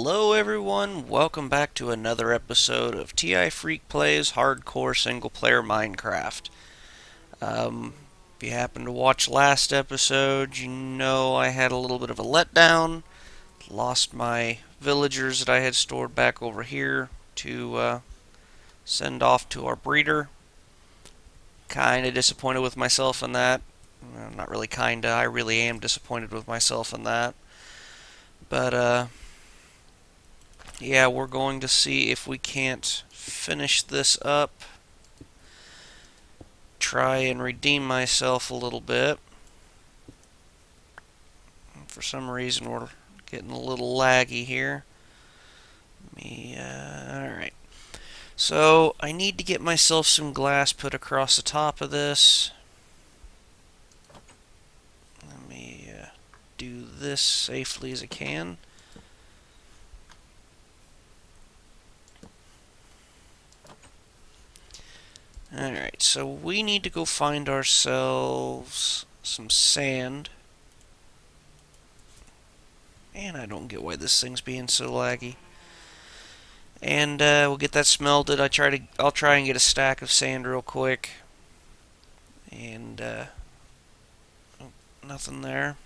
Hello everyone, welcome back to another episode of TI Freak Plays Hardcore Single Player Minecraft. If you happened to watch last episode, you know I had a little bit of a letdown. Lost my villagers that I had stored back over here to send off to our breeder. Kinda disappointed with myself in that. Not really kinda, I really am disappointed with myself in that. But, yeah, we're going to see if we can't finish this up. Try and redeem myself a little bit. For some reason, we're getting a little laggy here. Alright. So, I need to get myself some glass put across the top of this. Let me do this safely as I can. Alright, so we need to go find ourselves some sand. And I don't get why this thing's being so laggy. And we'll get that smelted. I'll try and get a stack of sand real quick. And oh, nothing there.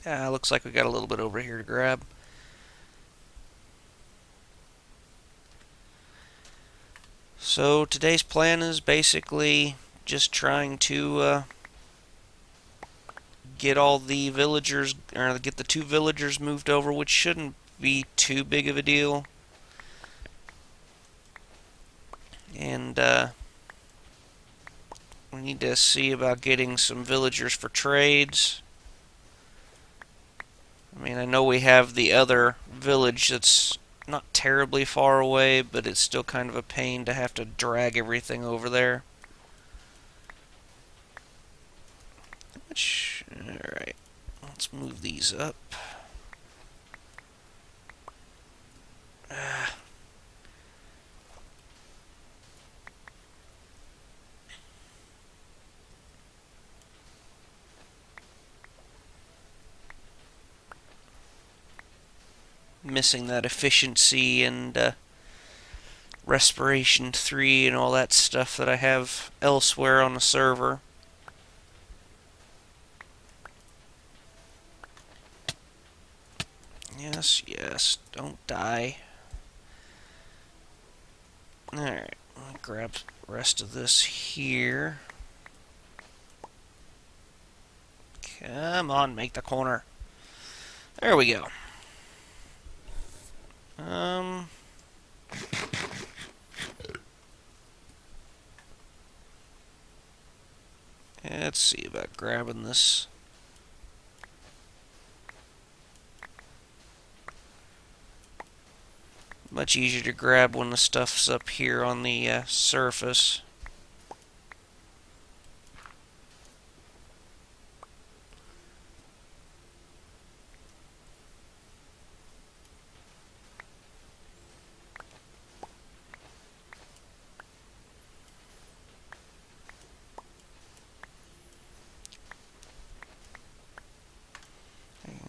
Looks like we got a little bit over here to grab. So today's plan is basically just trying to get all the villagers, or get the two villagers moved over, which shouldn't be too big of a deal. And we need to see about getting some villagers for trades. I mean, I know we have the other village that's not terribly far away, but it's still kind of a pain to have to drag everything over there. Alright, let's move these up. Missing that efficiency and respiration 3 and all that stuff that I have elsewhere on the server. Yes, yes, don't die. Alright, I'll grab the rest of this here. Come on, make the corner. There we go. Let's see about grabbing this. Much easier to grab when the stuff's up here on the surface.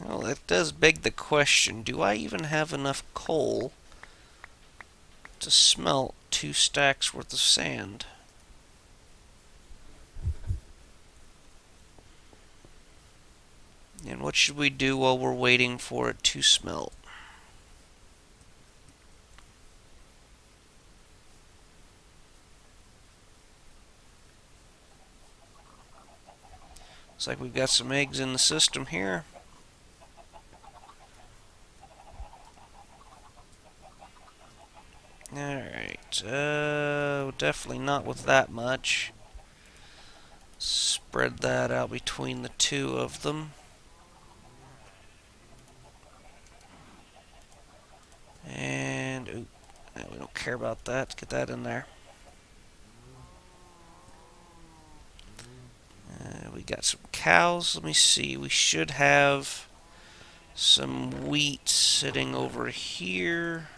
Well, that does beg the question, do I even have enough coal to smelt 2 stacks worth of sand? And what should we do while we're waiting for it to smelt? Looks like we've got some eggs in the system here. Alright, definitely not with that much. Spread that out between the two of them. And, ooh, we don't care about that. Let's get that in there. We got some cows. Let me see. We should have some wheat sitting over here.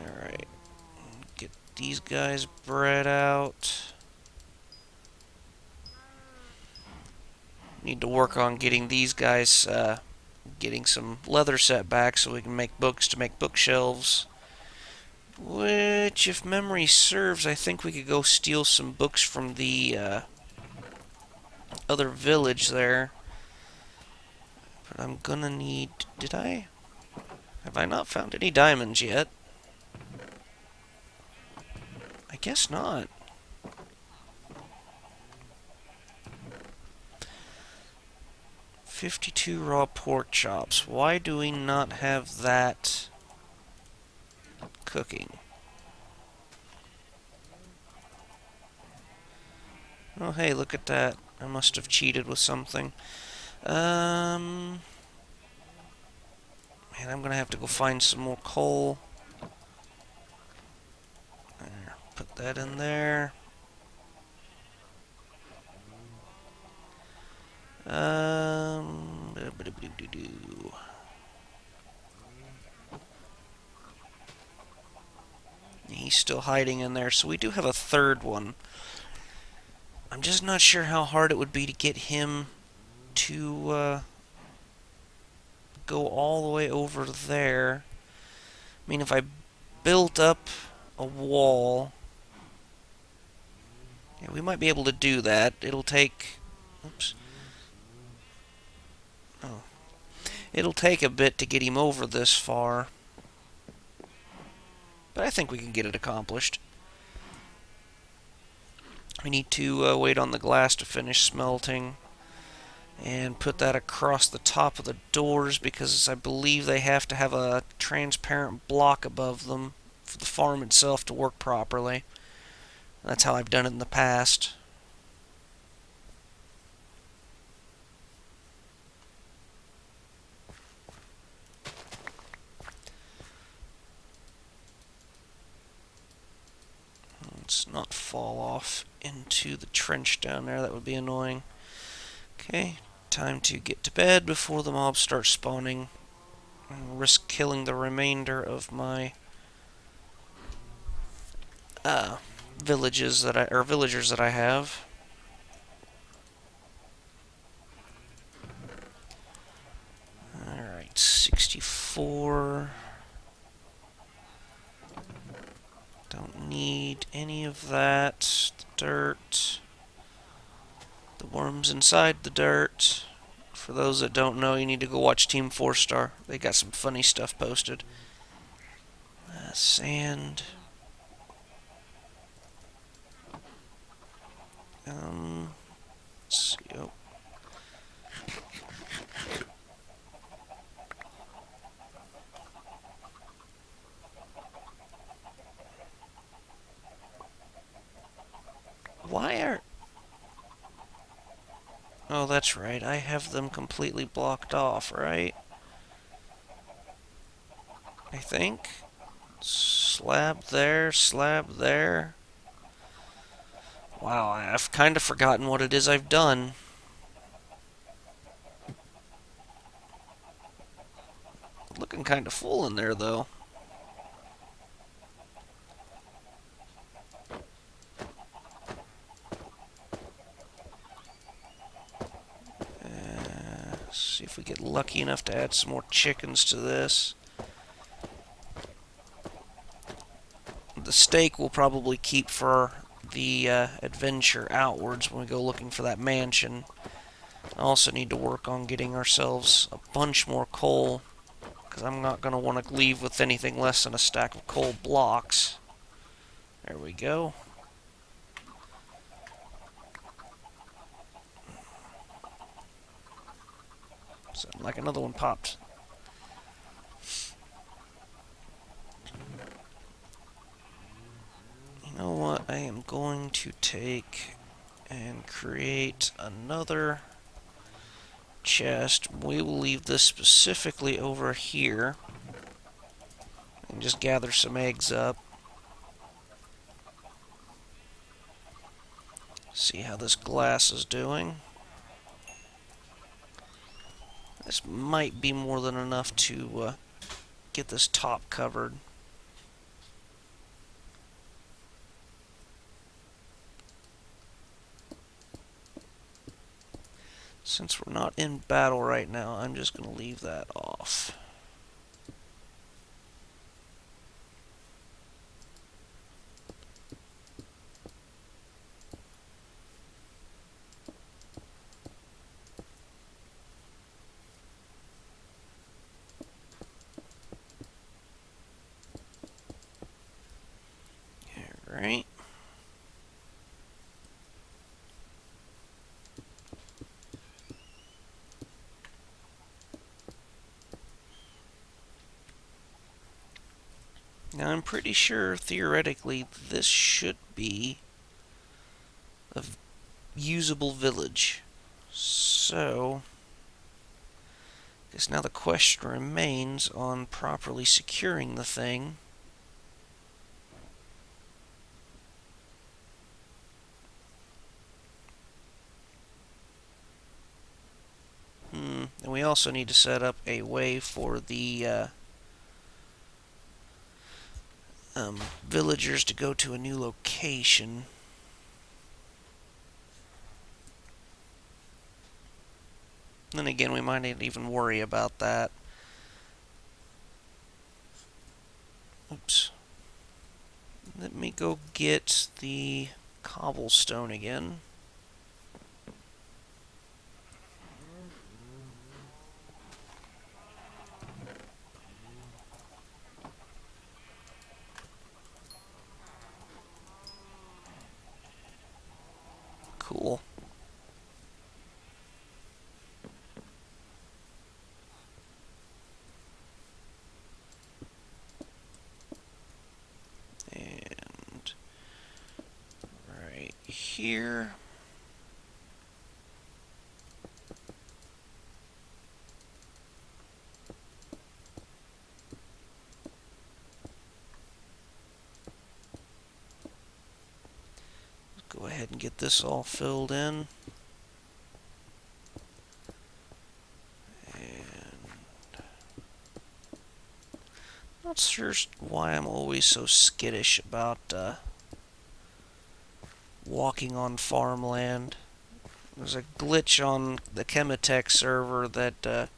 Alright. Get these guys bred out. Need to work on getting these guys, getting some leather set back so we can make books to make bookshelves. Which, if memory serves, I think we could go steal some books from the other village there. But I'm gonna need... Did I? Have I not found any diamonds yet? I guess not. $52 raw pork chops. Why do we not have that cooking? Oh, hey, look at that. I must have cheated with something. Man, I'm gonna have to go find some more coal. There, put that in there. He's still hiding in there, so we do have a third one. I'm just not sure how hard it would be to get him to go all the way over there. I mean, if I built up a wall, yeah, we might be able to do that. It'll take... Oops. Oh. It'll take a bit to get him over this far. But I think we can get it accomplished. We need to wait on the glass to finish smelting. And put that across the top of the doors because I believe they have to have a transparent block above them for the farm itself to work properly. That's how I've done it in the past. Let's not fall off into the trench down there. That would be annoying. Okay, time to get to bed before the mobs start spawning. And risk killing the remainder of my villagers that I have. Alright, 64. Don't need any of that. The dirt. The worms inside the dirt. For those that don't know, you need to go watch Team 4-Star. They got some funny stuff posted. Sand. Let's see. Oh. Why are... Oh, that's right. I have them completely blocked off, right? I think. Slab there, slab there. Wow, I've kind of forgotten what it is I've done. Looking kind of full in there, though. See if we get lucky enough to add some more chickens to this. The steak we'll probably keep for the adventure outwards when we go looking for that mansion. I also need to work on getting ourselves a bunch more coal, because I'm not going to want to leave with anything less than a stack of coal blocks. There we go. Sounded like another one popped. You know what? I am going to take and create another chest. We will leave this specifically over here and just gather some eggs up. See how this glass is doing. This might be more than enough to get this top covered. Since we're not in battle right now, I'm just going to leave that off. Alright. Now I'm pretty sure, theoretically, this should be a usable village. So, I guess now the question remains on properly securing the thing. And we also need to set up a way for the villagers to go to a new location. Then again, we might not even worry about that. Oops. Let me go get the cobblestone again. Cool. And right here. Go ahead and get this all filled in. Not sure why I'm always so skittish about walking on farmland. There's a glitch on the Chematech server that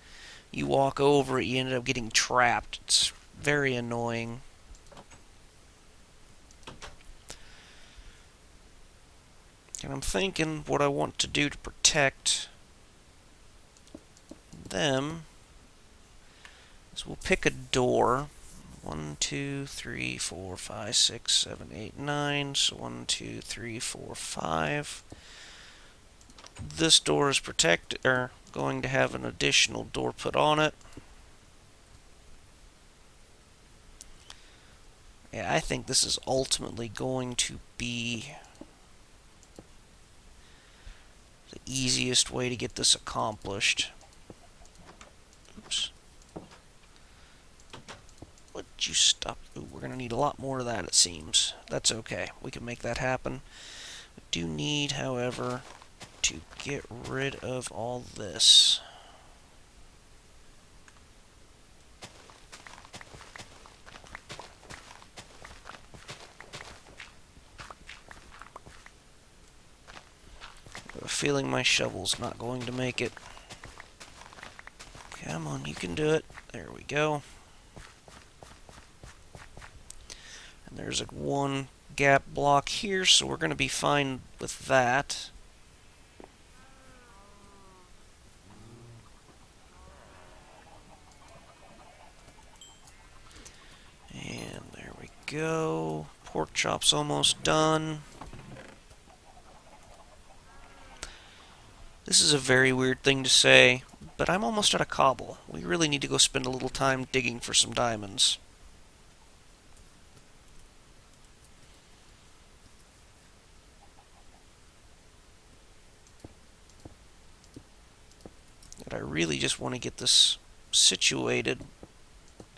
you walk over it, you end up getting trapped. It's very annoying. And I'm thinking what I want to do to protect them is we'll pick a door. 1, 2, 3, 4, 5, 6, 7, 8, 9. So 1, 2, 3, 4, 5. This door is protected, or going to have an additional door put on it. Yeah, I think this is ultimately going to be the easiest way to get this accomplished. Oops. Would you stop? Ooh, we're going to need a lot more of that, it seems. That's okay. We can make that happen. We do need, however, to get rid of all this. I have a feeling my shovel's not going to make it. Come on, you can do it. There we go. And there's a one gap block here, so we're going to be fine with that. And there we go. Pork chop's almost done. This is a very weird thing to say, but I'm almost out of cobble. We really need to go spend a little time digging for some diamonds. But I really just want to get this situated.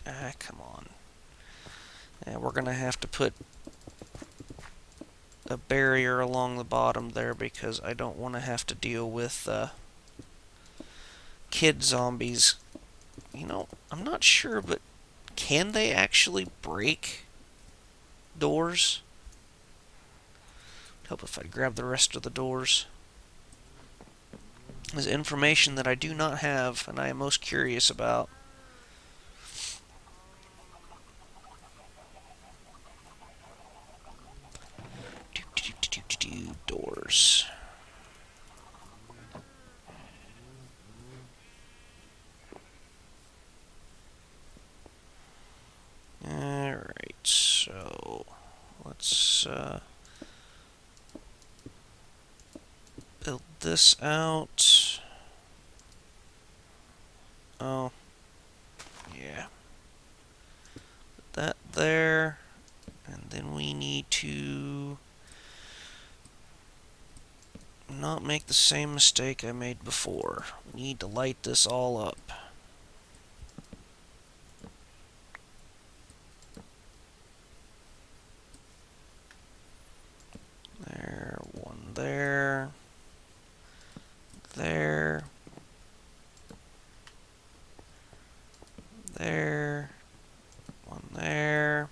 Come on. Yeah, we're going to have to put a barrier along the bottom there because I don't want to have to deal with kid zombies. You know, I'm not sure, but can they actually break doors? Help if I grab the rest of the doors. is information that I do not have and I am most curious about. Doors. Alright, so let's build this out. Oh, yeah. Put that there. And then we need to not make the same mistake I made before. We need to light this all up. There, one there. There. There. One there.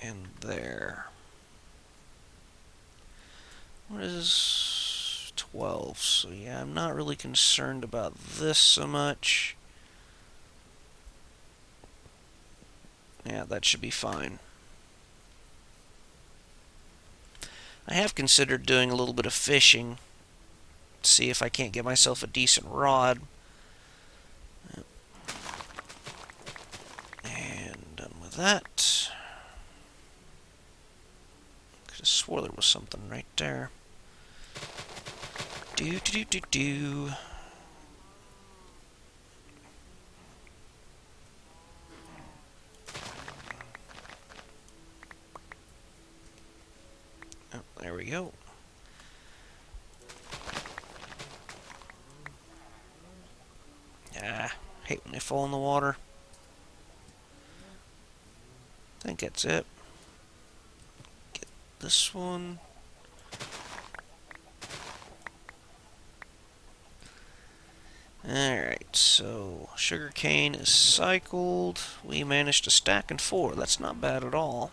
And there. What is 12? So yeah, I'm not really concerned about this so much. Yeah, that should be fine. I have considered doing a little bit of fishing. See if I can't get myself a decent rod. And done with that. Could have swore there was something right there. Do. Oh, there we go. Ah, hate when they fall in the water. I think that's it. Get this one. Alright, so sugarcane is cycled. We managed to stack in 4. That's not bad at all.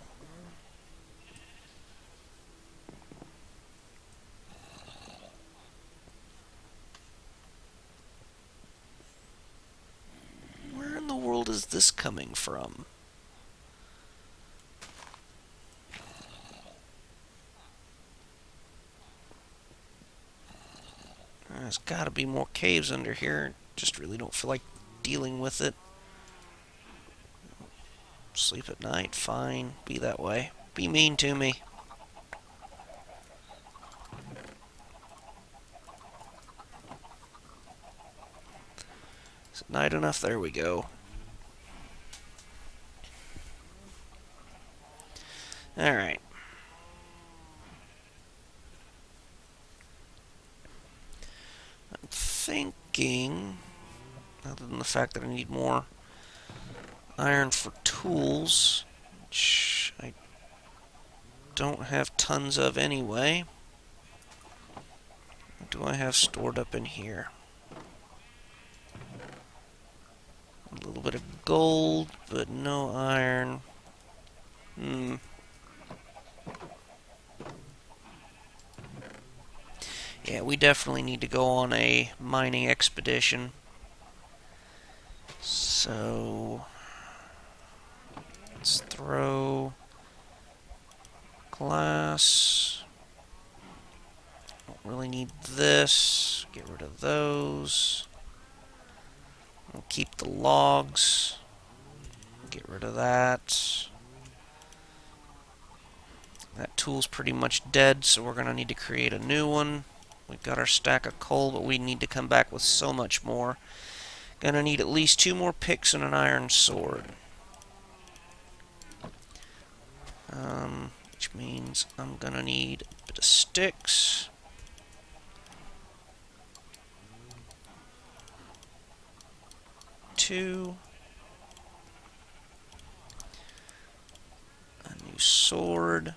Where in the world is this coming from? There's gotta be more caves under here. Just really don't feel like dealing with it. Sleep at night, fine. Be that way. Be mean to me. Is it night enough? There we go. Alright. I'm thinking, other than the fact that I need more iron for tools, which I don't have tons of anyway. What do I have stored up in here? A little bit of gold, but no iron. Yeah, we definitely need to go on a mining expedition. So let's throw glass. Don't really need this. Get rid of those. We'll keep the logs. Get rid of that. That tool's pretty much dead, so we're going to need to create a new one. We've got our stack of coal, but we need to come back with so much more. Gonna need at least 2 more picks and an iron sword. Which means I'm gonna need a bit of sticks. Two. A new sword.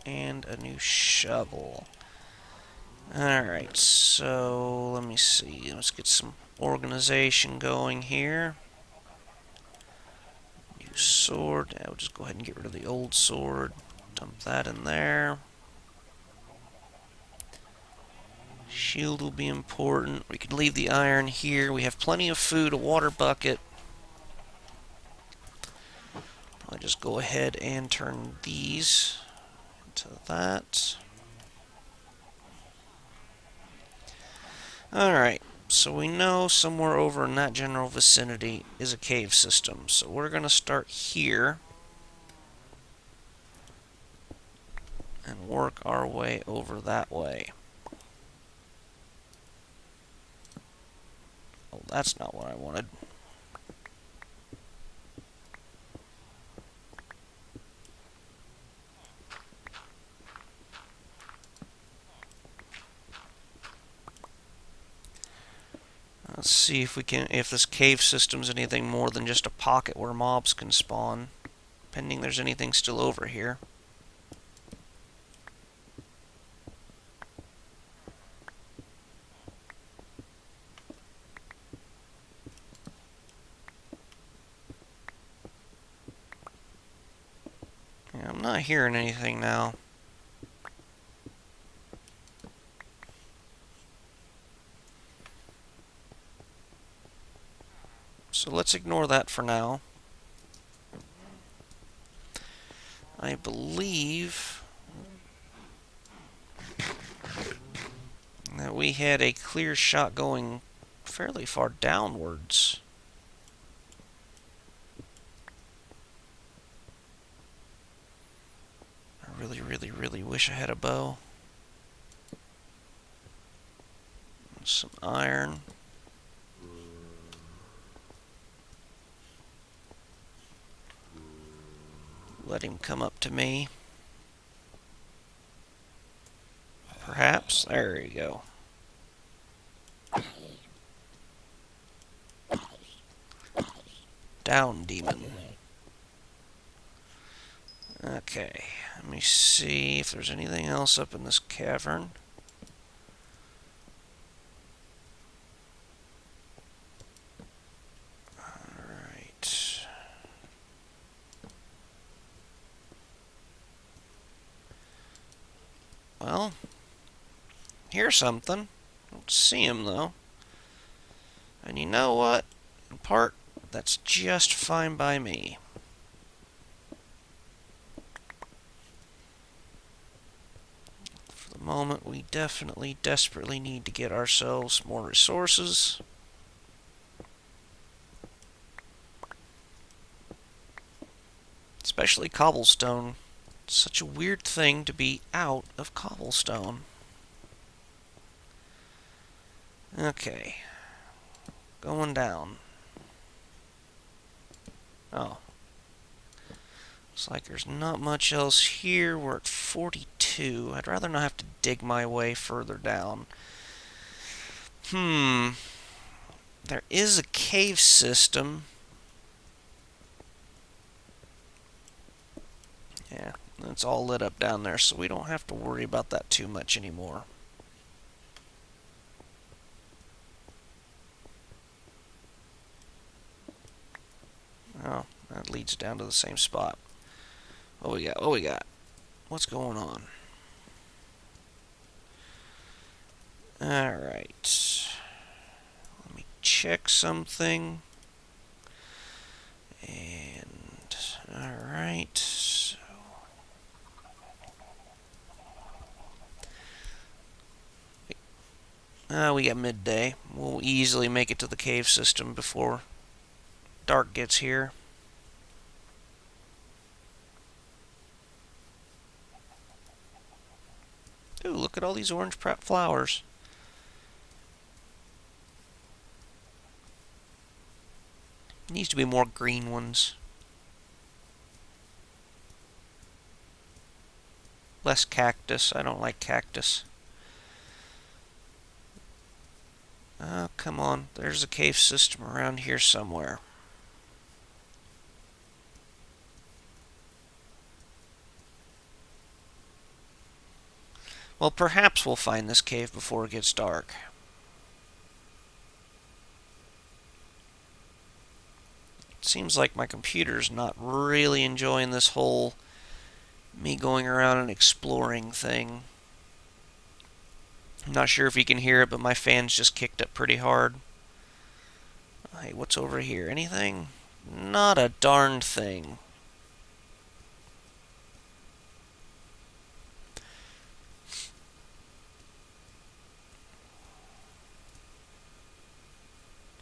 And a new shovel. Alright, so let me see. Let's get some organization going here. New sword. Yeah, we'll just go ahead and get rid of the old sword. Dump that in there. Shield will be important. We can leave the iron here. We have plenty of food, a water bucket. I'll just go ahead and turn these into that. Alright, so we know somewhere over in that general vicinity is a cave system. So we're going to start here and work our way over that way. Oh, that's not what I wanted. Let's see if this cave system's anything more than just a pocket where mobs can spawn, pending there's anything still over here. Yeah, I'm not hearing anything now. So let's ignore that for now. I believe that we had a clear shot going fairly far downwards. I really wish I had a bow. Some iron. Let him come up to me. Perhaps. There you go. Down, demon. Okay. Let me see if there's anything else up in this cavern. Alright. Well, here's something. Don't see him, though. And you know what? In part, that's just fine by me. For the moment, we definitely, desperately need to get ourselves more resources. Especially cobblestone. It's such a weird thing to be out of cobblestone. Okay. Going down. Oh. Looks like there's not much else here. We're at 42. I'd rather not have to dig my way further down. There is a cave system. Yeah, it's all lit up down there, so we don't have to worry about that too much anymore. Oh, that leads down to the same spot. What we got? What we got? What's going on? Alright. Let me check something. And, alright. So, we got midday. We'll easily make it to the cave system before dark gets here. Ooh, look at all these orange flowers. Needs to be more green ones. Less cactus. I don't like cactus. Oh, come on. There's a cave system around here somewhere. Well, perhaps we'll find this cave before it gets dark. It seems like my computer's not really enjoying this whole me going around and exploring thing. Not sure if you can hear it, but my fan's just kicked up pretty hard. Hey, what's over here? Anything? Not a darned thing.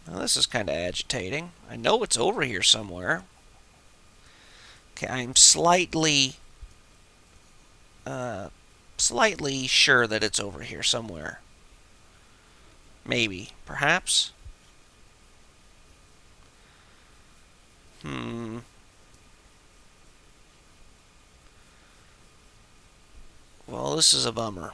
Well, this is kind of agitating. I know it's over here somewhere. Okay, I'm slightly sure that it's over here somewhere. Maybe. Perhaps? Well, this is a bummer.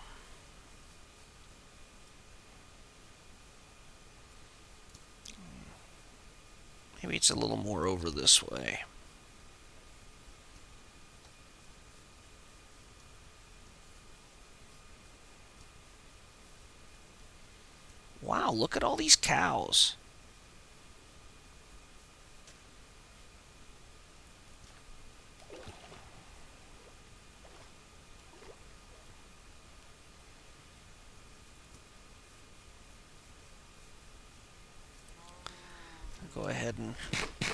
Maybe it's a little more over this way. Wow, look at all these cows. Go ahead and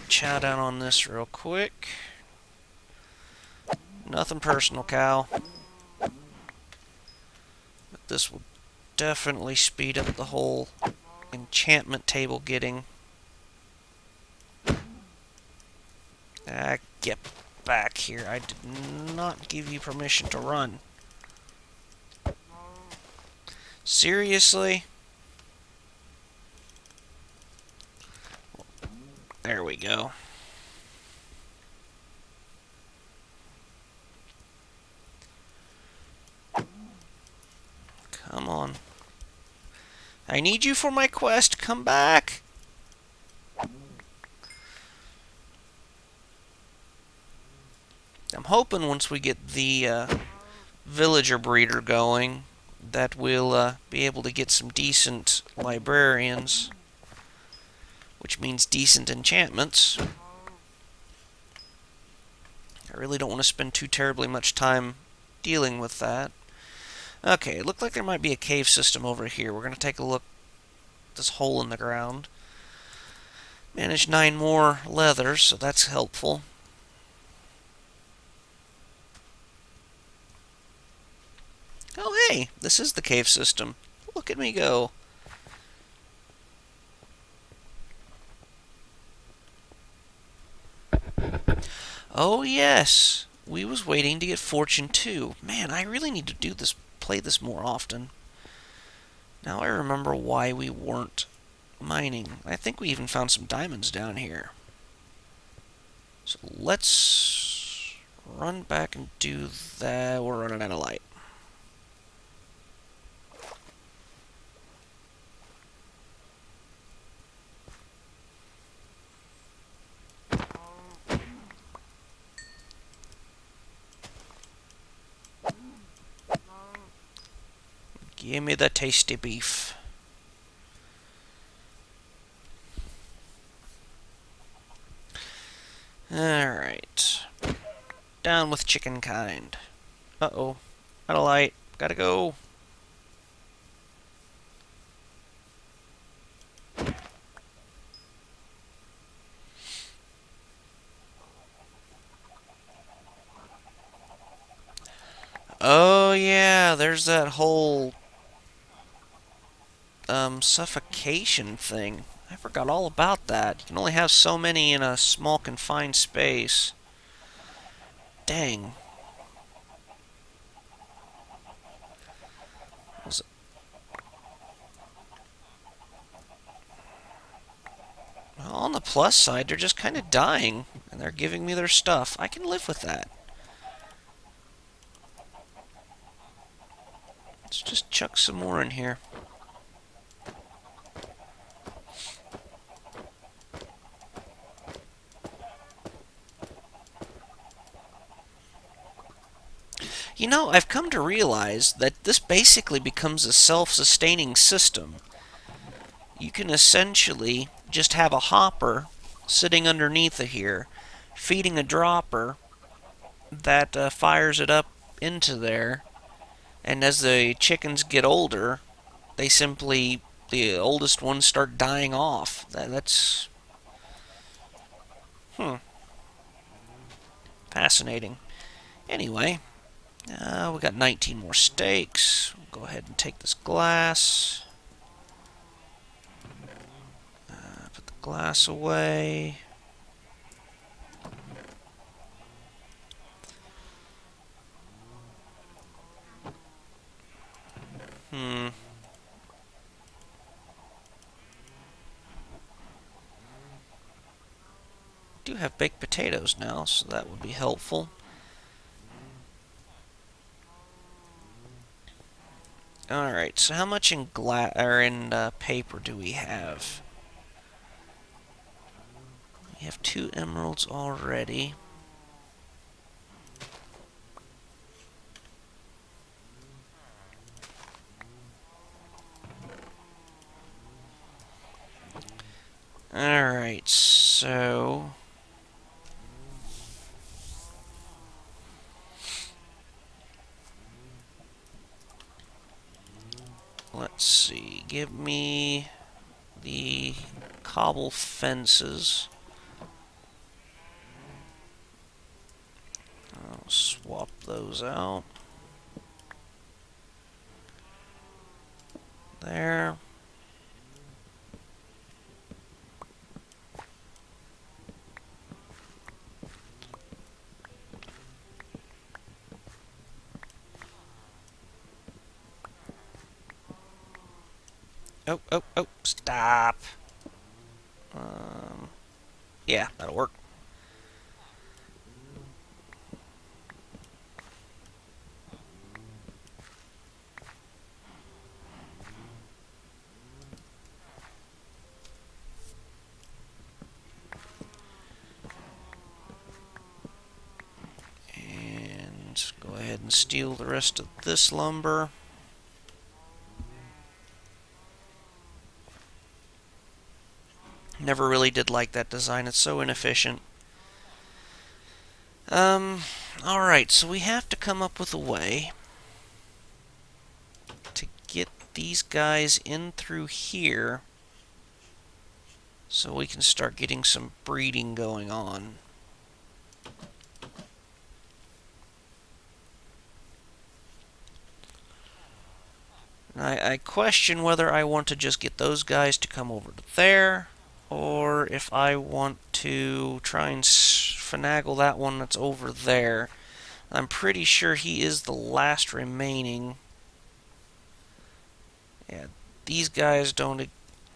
chow down on this real quick. Nothing personal, cow. But this will definitely speed up the whole enchantment table getting. Get back here. I did not give you permission to run. Seriously? There we go. Come on. I need you for my quest. Come back. I'm hoping once we get the villager breeder going that we'll be able to get some decent librarians, which means decent enchantments. I really don't want to spend too terribly much time dealing with that. Okay, it looked like there might be a cave system over here. We're going to take a look at this hole in the ground. Managed 9 more leather, so that's helpful. Oh, hey, this is the cave system. Look at me go. Oh, yes. We was waiting to get Fortune 2. Man, I really need to do this, play this more often. Now I remember why we weren't mining. I think we even found some diamonds down here. So let's run back and do that. We're running out of light. Give me the tasty beef. Alright. Down with chicken kind. Uh-oh. Out of light. Gotta go. Oh, yeah. There's that whole suffocation thing. I forgot all about that. You can only have so many in a small confined space. Dang. Well, on the plus side, they're just kind of dying, and they're giving me their stuff. I can live with that. Let's just chuck some more in here. You know, I've come to realize that this basically becomes a self-sustaining system. You can essentially just have a hopper sitting underneath of here, feeding a dropper that fires it up into there, and as the chickens get older, they simply, the oldest ones start dying off. That's fascinating. Anyway, we got 19 more steaks. We'll go ahead and take this glass. Put the glass away. Hmm. Do have baked potatoes now, so that would be helpful. Alright, so how much in paper do we have? We have 2 emeralds already. Alright, so let's see. Give me the cobble fences. I'll swap those out. There. Oh, oh, oh, stop. Yeah, that'll work. And go ahead and steal the rest of this lumber. Never really did like that design. It's so inefficient. Alright, so we have to come up with a way to get these guys in through here so we can start getting some breeding going on. I question whether I want to just get those guys to come over to there, or if I want to try and finagle that one that's over there. I'm pretty sure he is the last remaining. Yeah, these guys don't.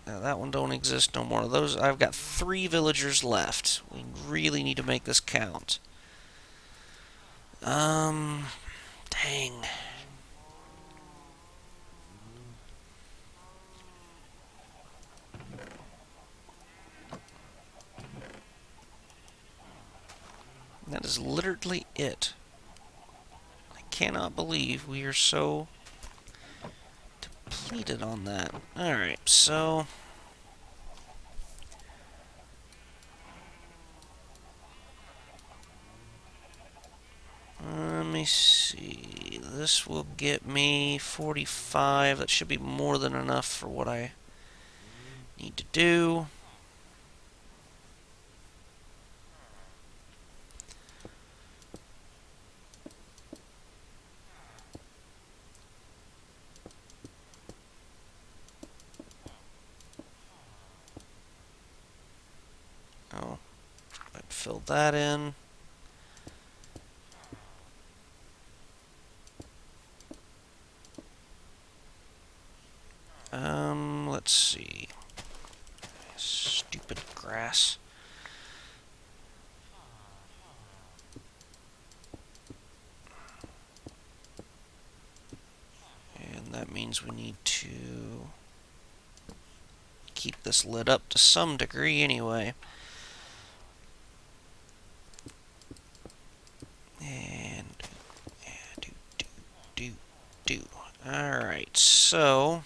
That one don't exist no more. Those I've got 3 villagers left. We really need to make this count. Dang. That is literally it. I cannot believe we are so depleted on that. Alright, so let me see. This will get me 45. That should be more than enough for what I need to do. Oh, I filled that in. Let's see. Stupid grass. And that means we need to keep this lit up to some degree anyway. And do. Alright, so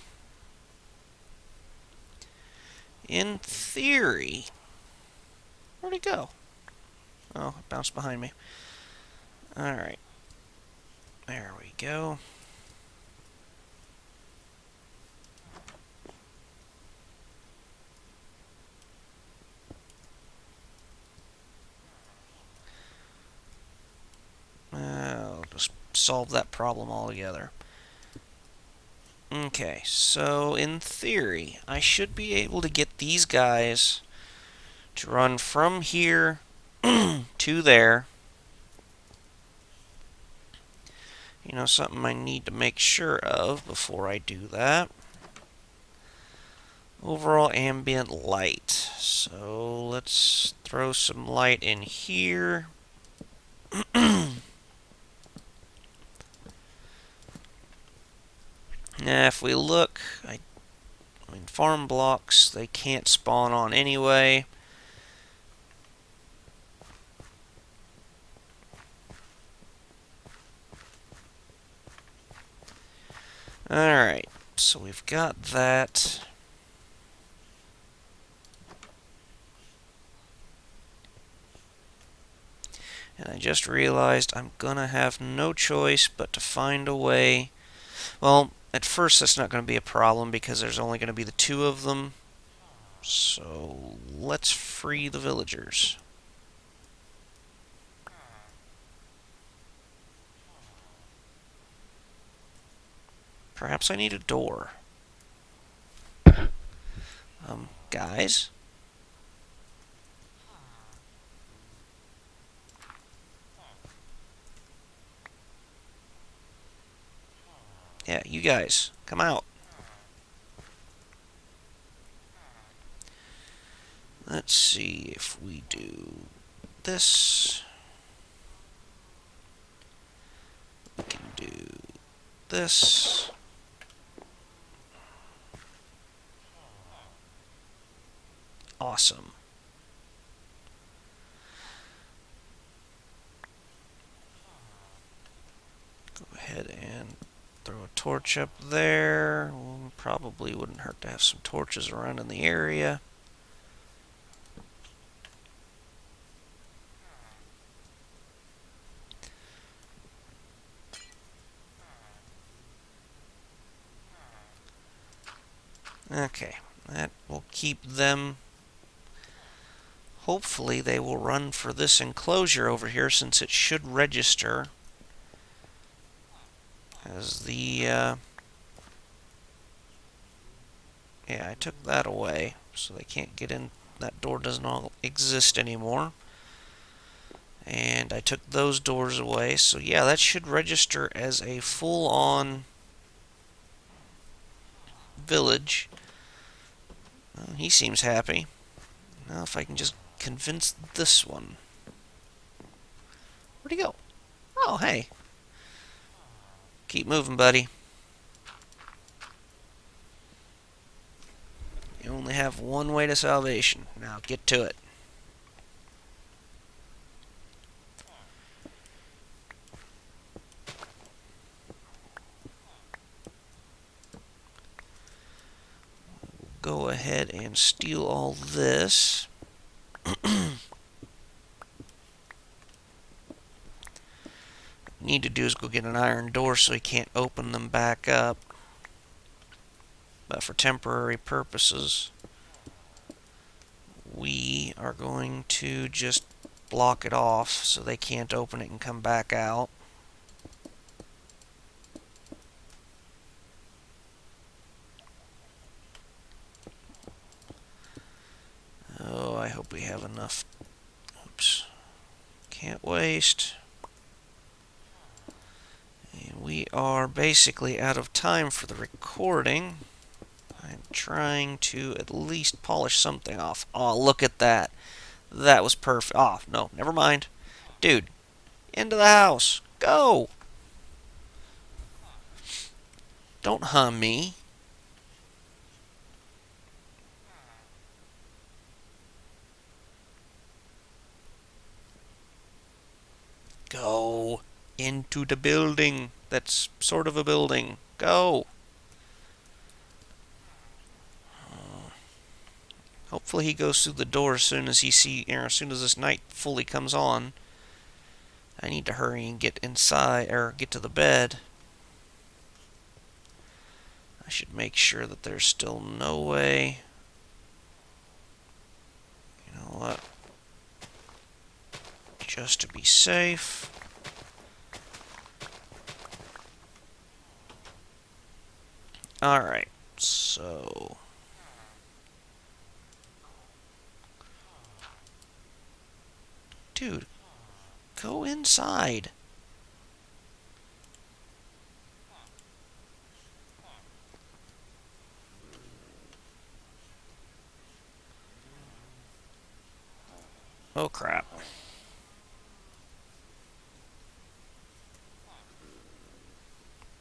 in theory, where'd it go? Oh, it bounced behind me. Alright. There we go. solve that problem altogether. Okay, so in theory, I should be able to get these guys to run from here to there. You know, something I need to make sure of before I do that. Overall ambient light. So let's throw some light in here. Now, if we look, I mean, farm blocks, they can't spawn on anyway. Alright, so we've got that. And I just realized I'm gonna have no choice but to find a way. Well, at first that's not going to be a problem because there's only going to be the two of them. So let's free the villagers. Perhaps I need a door. Guys? Yeah, you guys, come out. Let's see if we do this. We can do this. Awesome. Go ahead and throw a torch up there. Well, probably wouldn't hurt to have some torches around in the area. Okay, that will keep them. Hopefully they will run for this enclosure over here since it should register as the, yeah, I took that away so they can't get in. That door does not exist anymore. And I took those doors away, so yeah, that should register as a full-on village. Well, he seems happy. Now if I can just convince this one. Where'd he go? Oh, hey. Keep moving, buddy. You only have one way to salvation. Now get to it. Go ahead and steal all this. Need to do is go get an iron door so he can't open them back up. But for temporary purposes, we are going to just block it off so they can't open it and come back out. Oh, I hope we have enough. Oops. Can't waste. And we are basically out of time for the recording. I'm trying to at least polish something off. Oh, look at that. That was perfect. Oh, no, never mind. Dude, into the house. Go! Don't hum me. Go into the building. That's sort of a building. Go. Hopefully he goes through the door as soon as as soon as this night fully comes on. I need to hurry and get inside, or get to the bed. I should make sure that there's still no way. You know what? Just to be safe. Alright, so... Dude, go inside. Oh, crap.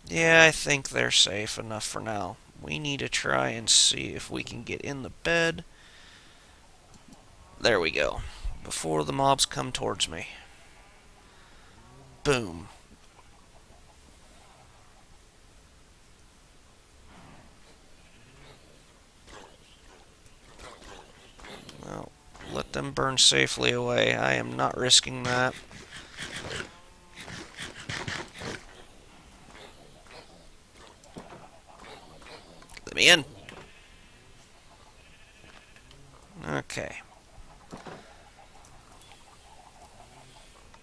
Yeah, I think they're safe enough for now. We need to try and see if we can get in the bed. There we go. Before the mobs come towards me. Boom. Well, let them burn safely away. I am not risking that. Let me in. Okay.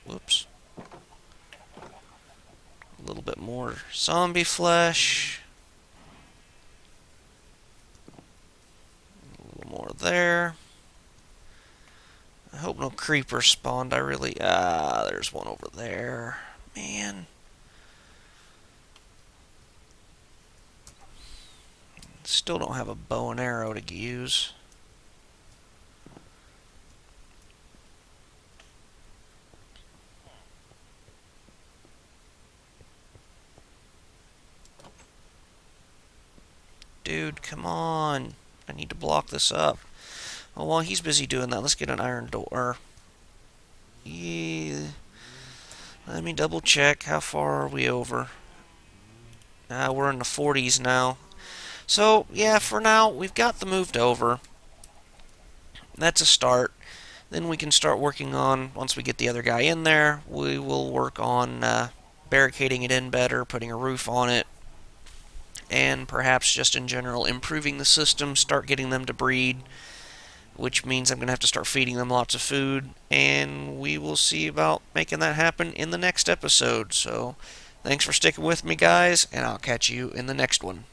Whoops. A little bit more zombie flesh. A little more there. I hope no creepers spawned. I really... there's one over there. Man. Still don't have a bow and arrow to use. Dude, come on. I need to block this up. Oh, while he's busy doing that, let's get an iron door. Yeah. Let me double check. How far are we over? We're in the 40s now. So, yeah, for now, we've got the moved over. That's a start. Then we can start working on, once we get the other guy in there, we will work on barricading it in better, putting a roof on it, and perhaps just in general improving the system, start getting them to breed, which means I'm going to have to start feeding them lots of food, and we will see about making that happen in the next episode. So, thanks for sticking with me, guys, and I'll catch you in the next one.